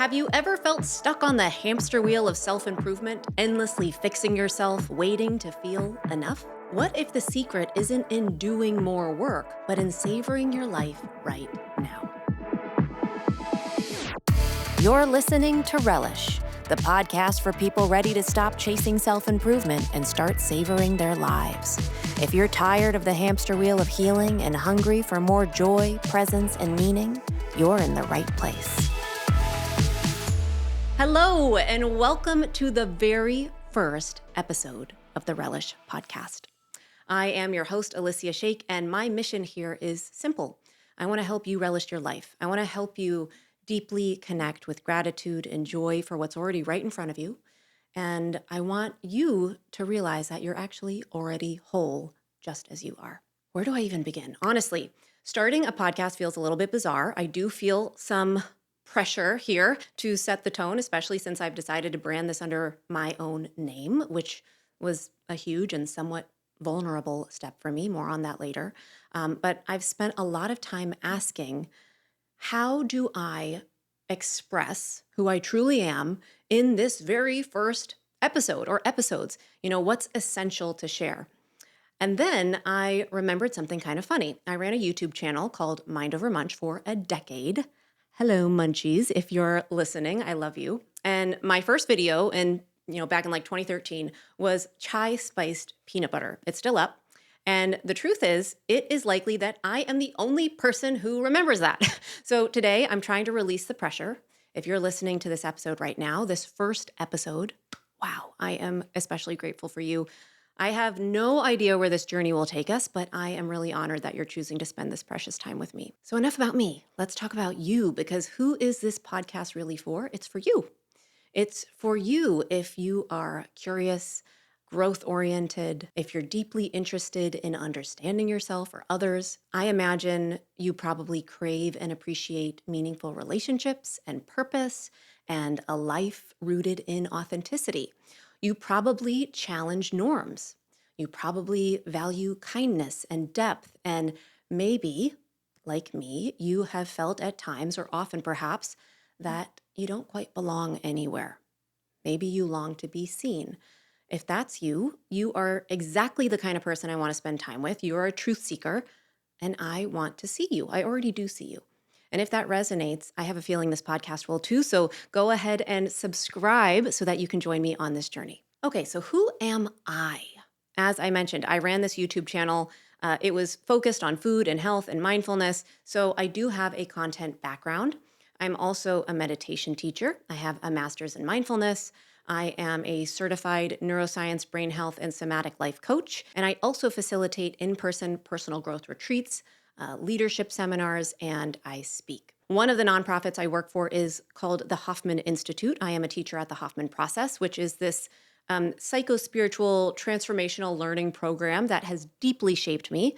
Have you ever felt stuck on the hamster wheel of self-improvement, endlessly fixing yourself, waiting to feel enough? What if the secret isn't in doing more work, but in savoring your life right now? You're listening to Relish, the podcast for people ready to stop chasing self-improvement and start savoring their lives. If you're tired of the hamster wheel of healing and hungry for more joy, presence, and meaning, you're in the right place. Hello, and welcome to the very first episode of the Relish Podcast. I am your host, Alyssia Sheikh, and my mission here is simple. I want to help you relish your life. I want to help you deeply connect with gratitude and joy for what's already right in front of you. And I want you to realize that you're actually already whole, just as you are. Where do I even begin? Honestly, starting a podcast feels a little bit bizarre. I do feel some pressure here to set the tone, especially since I've decided to brand this under my own name, which was a huge and somewhat vulnerable step for me. More on that later. But I've spent a lot of time asking, how do I express who I truly am in this very first episode or episodes? What's essential to share? And then I remembered something kind of funny. I ran a YouTube channel called Mind Over Munch for a decade. Hello, munchies. If you're listening, I love you. And my first video back in like 2013 was chai spiced peanut butter. It's still up. And the truth is, it is likely that I am the only person who remembers that. So today I'm trying to release the pressure. If you're listening to this episode right now, this first episode, wow, I am especially grateful for you. I have no idea where this journey will take us, but I am really honored that you're choosing to spend this precious time with me. So enough about me. Let's talk about you, because who is this podcast really for? It's for you. It's for you if you are curious, growth-oriented, if you're deeply interested in understanding yourself or others. I imagine you probably crave and appreciate meaningful relationships and purpose and a life rooted in authenticity. You probably challenge norms. You probably value kindness and depth. And maybe, like me, you have felt at times, or often perhaps, that you don't quite belong anywhere. Maybe you long to be seen. If that's you, you are exactly the kind of person I want to spend time with. You are a truth seeker, and I want to see you. I already do see you. And if that resonates, I have a feeling this podcast will too. So go ahead and subscribe so that you can join me on this journey. Okay, so who am I? As I mentioned, I ran this YouTube channel. It was focused on food and health and mindfulness. So I do have a content background. I'm also a meditation teacher. I have a master's in mindfulness. I am a certified neuroscience, brain health, and somatic life coach. And I also facilitate in-person personal growth retreats, leadership seminars, and I speak. One of the nonprofits I work for is called the Hoffman Institute. I am a teacher at the Hoffman Process, which is this psycho-spiritual transformational learning program that has deeply shaped me.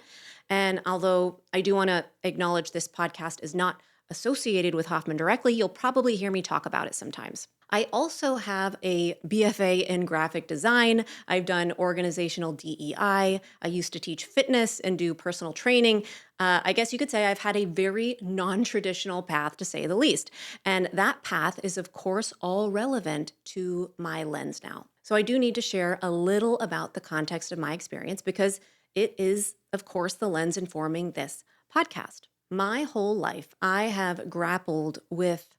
And although I do want to acknowledge this podcast is not associated with Hoffman directly, you'll probably hear me talk about it sometimes. I also have a BFA in graphic design. I've done organizational DEI. I used to teach fitness and do personal training. I guess you could say I've had a very non-traditional path, to say the least. And that path is, of course, all relevant to my lens now. So I do need to share a little about the context of my experience, because it is, of course, the lens informing this podcast. My whole life, I have grappled with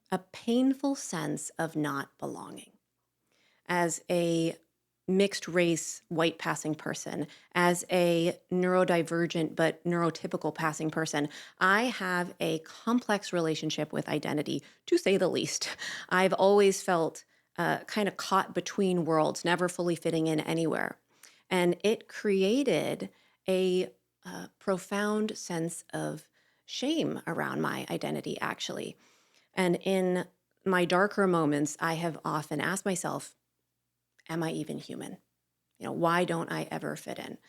a painful sense of not belonging. As a mixed race, white passing person, as a neurodivergent but neurotypical passing person, I have a complex relationship with identity, to say the least. I've always felt kind of caught between worlds, never fully fitting in anywhere. And it created a profound sense of shame around my identity, actually. And in my darker moments, I have often asked myself, am I even human? Why don't I ever fit in?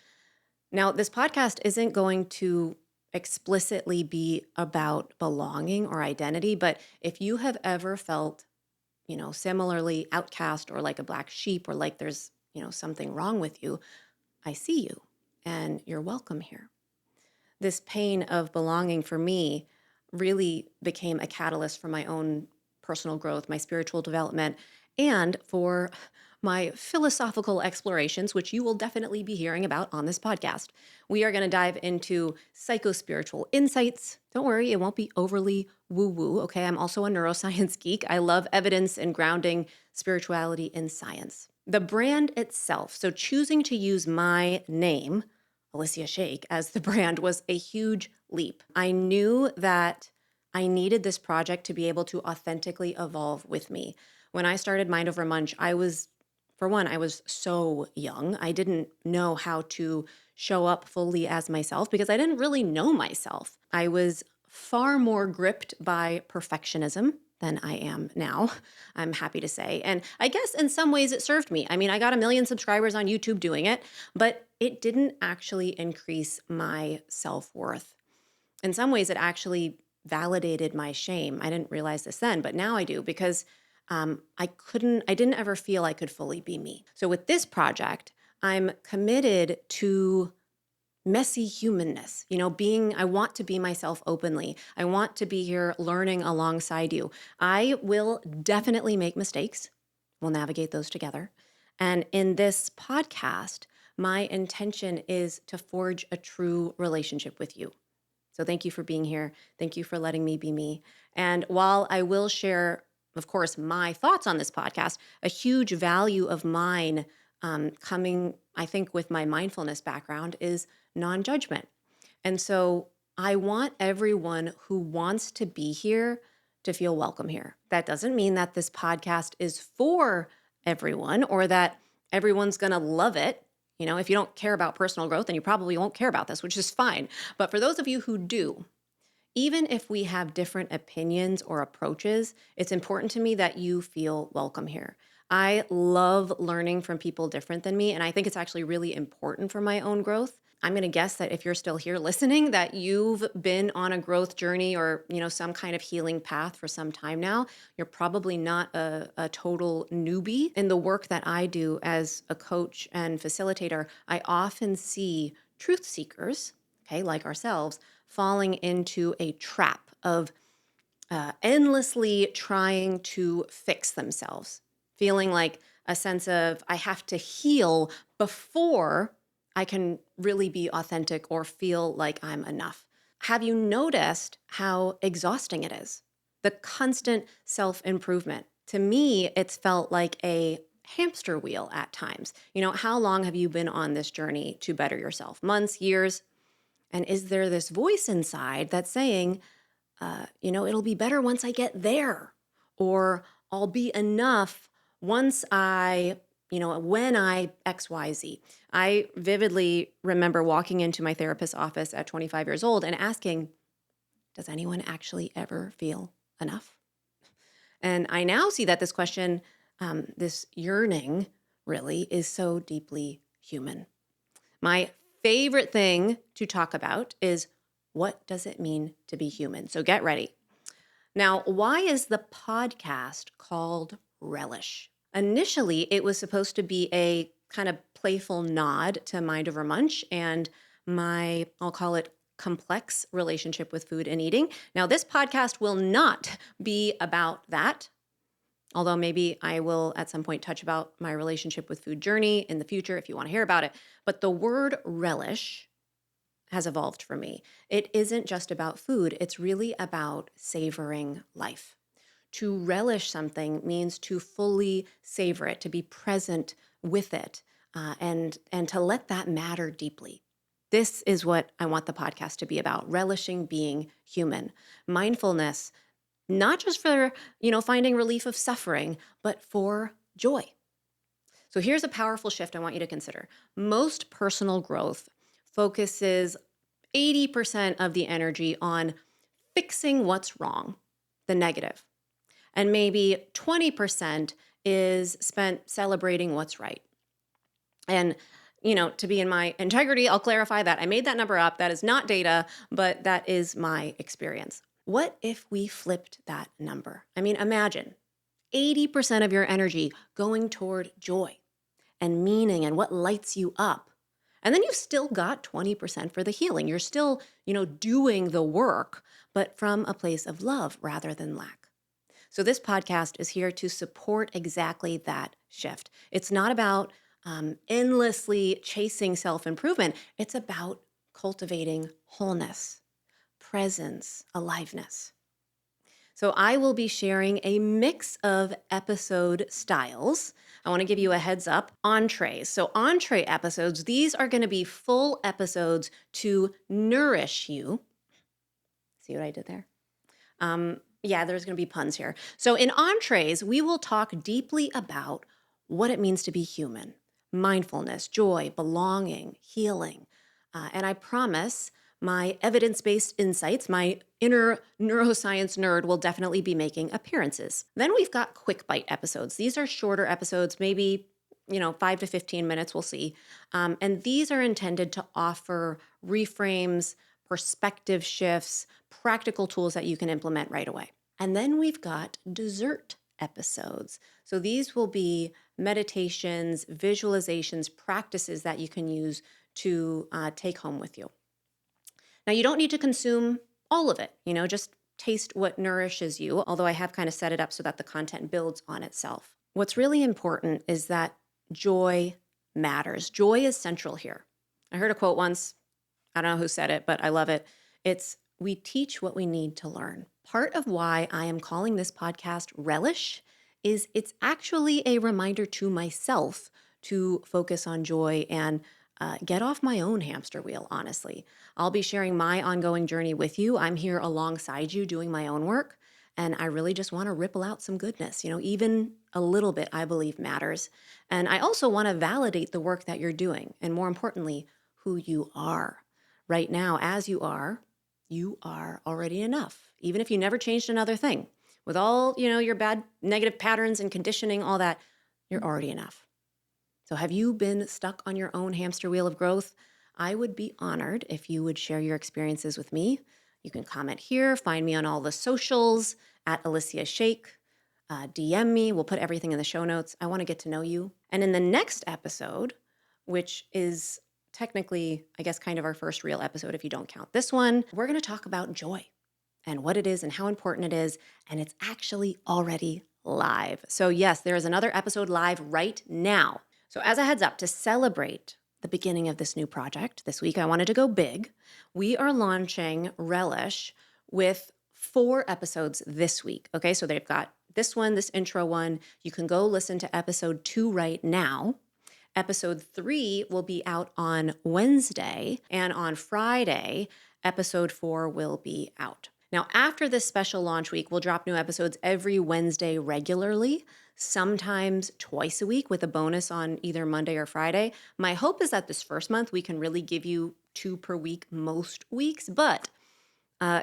Now, this podcast isn't going to explicitly be about belonging or identity, but if you have ever felt, similarly outcast or like a black sheep or like there's, something wrong with you, I see you and you're welcome here. This pain of belonging for me really became a catalyst for my own personal growth, my spiritual development, and for my philosophical explorations, which you will definitely be hearing about on this podcast. We are going to dive into psycho-spiritual insights. Don't worry, it won't be overly woo-woo, okay? I'm also a neuroscience geek. I love evidence and grounding spirituality in science. The brand itself, so choosing to use my name, Alyssia Sheikh, as the brand was a huge leap. I knew that I needed this project to be able to authentically evolve with me. When I started Mind Over Munch, I was so young. I didn't know how to show up fully as myself because I didn't really know myself. I was far more gripped by perfectionism than I am now, I'm happy to say. And I guess in some ways it served me. I mean, I got 1 million subscribers on YouTube doing it, but it didn't actually increase my self-worth. In some ways, it actually validated my shame. I didn't realize this then, but now I do because I didn't ever feel I could fully be me. So with this project, I'm committed to messy humanness, I want to be myself openly. I want to be here learning alongside you. I will definitely make mistakes. We'll navigate those together. And in this podcast, my intention is to forge a true relationship with you. So thank you for being here. Thank you for letting me be me. And while I will share, of course, my thoughts on this podcast, a huge value of mine coming, I think, with my mindfulness background is non-judgment. And so I want everyone who wants to be here to feel welcome here. That doesn't mean that this podcast is for everyone or that everyone's going to love it. If you don't care about personal growth, then you probably won't care about this, which is fine. But for those of you who do, even if we have different opinions or approaches, it's important to me that you feel welcome here. I love learning from people different than me, and I think it's actually really important for my own growth. I'm going to guess that if you're still here listening, that you've been on a growth journey or, some kind of healing path for some time now. You're probably not a total newbie. In the work that I do as a coach and facilitator, I often see truth seekers, okay, like ourselves, falling into a trap of endlessly trying to fix themselves, feeling like a sense of I have to heal before I can really be authentic or feel like I'm enough. Have you noticed how exhausting it is? The constant self-improvement. To me, it's felt like a hamster wheel at times. How long have you been on this journey to better yourself? Months, years? And is there this voice inside that's saying, it'll be better once I get there, or I'll be enough once when I XYZ. I vividly remember walking into my therapist's office at 25 years old and asking, does anyone actually ever feel enough? And I now see that this question, this yearning really is so deeply human. My favorite thing to talk about is what does it mean to be human? So get ready. Now, why is the podcast called Relish? Initially, it was supposed to be a kind of playful nod to Mind Over Munch and my, I'll call it, complex relationship with food and eating. Now, this podcast will not be about that, although maybe I will at some point touch about my relationship with food journey in the future if you want to hear about it. But the word relish has evolved for me. It isn't just about food. It's really about savoring life. To relish something means to fully savor it, to be present with it, and to let that matter deeply. This is what I want the podcast to be about, relishing being human. Mindfulness, not just for, finding relief of suffering, but for joy. So here's a powerful shift I want you to consider. Most personal growth focuses 80% of the energy on fixing what's wrong, the negative. And maybe 20% is spent celebrating what's right. And, to be in my integrity, I'll clarify that I made that number up. That is not data, but that is my experience. What if we flipped that number? I mean, imagine 80% of your energy going toward joy and meaning and what lights you up. And then you've still got 20% for the healing. You're still, doing the work, but from a place of love rather than lack. So this podcast is here to support exactly that shift. It's not about endlessly chasing self-improvement. It's about cultivating wholeness, presence, aliveness. So I will be sharing a mix of episode styles. I want to give you a heads up. Entrées. So entree episodes, these are going to be full episodes to nourish you. See what I did there? Yeah, there's going to be puns here. So in Entrées, we will talk deeply about what it means to be human, mindfulness, joy, belonging, healing. And I promise my evidence-based insights, my inner neuroscience nerd will definitely be making appearances. Then we've got quick bite episodes. These are shorter episodes, maybe 5 to 15 minutes, we'll see. And these are intended to offer reframes, perspective shifts, practical tools that you can implement right away. And then we've got dessert episodes. So these will be meditations, visualizations, practices that you can use to take home with you. Now, you don't need to consume all of it, just taste what nourishes you, although I have kind of set it up so that the content builds on itself. What's really important is that joy matters. Joy is central here. I heard a quote once. I don't know who said it, but I love it. It's, we teach what we need to learn. Part of why I am calling this podcast Relish is it's actually a reminder to myself to focus on joy and get off my own hamster wheel, honestly. I'll be sharing my ongoing journey with you. I'm here alongside you doing my own work, and I really just want to ripple out some goodness. Even a little bit, I believe, matters. And I also want to validate the work that you're doing, and more importantly, who you are. Right now, as you are already enough, even if you never changed another thing. With all, your bad negative patterns and conditioning, all that, you're already enough. So have you been stuck on your own hamster wheel of growth? I would be honored if you would share your experiences with me. You can comment here, find me on all the socials, at Alyssia Sheikh, DM me. We'll put everything in the show notes. I want to get to know you. And in the next episode, which is technically, I guess, kind of our first real episode if you don't count this one, we're going to talk about joy and what it is and how important it is. And it's actually already live. So yes, there is another episode live right now. So as a heads up, to celebrate the beginning of this new project, this week I wanted to go big. We are launching Relish with 4 episodes this week. Okay, so they've got this one, this intro one. You can go listen to episode 2 right now. Episode 3 will be out on Wednesday, and on Friday, episode 4 will be out. Now, after this special launch week, we'll drop new episodes every Wednesday regularly, sometimes twice a week with a bonus on either Monday or Friday. My hope is that this first month, we can really give you 2 per week most weeks, but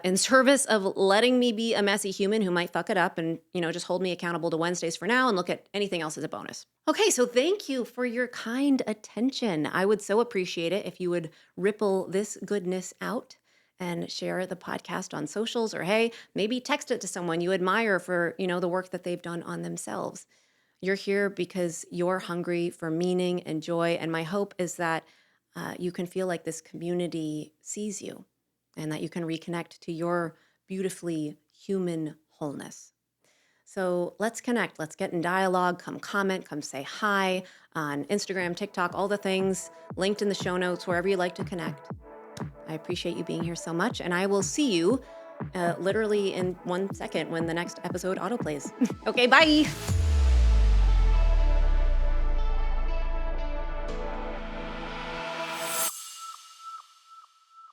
in service of letting me be a messy human who might fuck it up and, just hold me accountable to Wednesdays for now and look at anything else as a bonus. Okay, so thank you for your kind attention. I would so appreciate it if you would ripple this goodness out and share the podcast on socials, or hey, maybe text it to someone you admire for, the work that they've done on themselves. You're here because you're hungry for meaning and joy, and my hope is that you can feel like this community sees you and that you can reconnect to your beautifully human wholeness. So let's connect. Let's get in dialogue. Come comment, come say hi on Instagram, TikTok, all the things linked in the show notes, wherever you like to connect. I appreciate you being here so much, and I will see you literally in 1 second when the next episode autoplays. Okay, bye.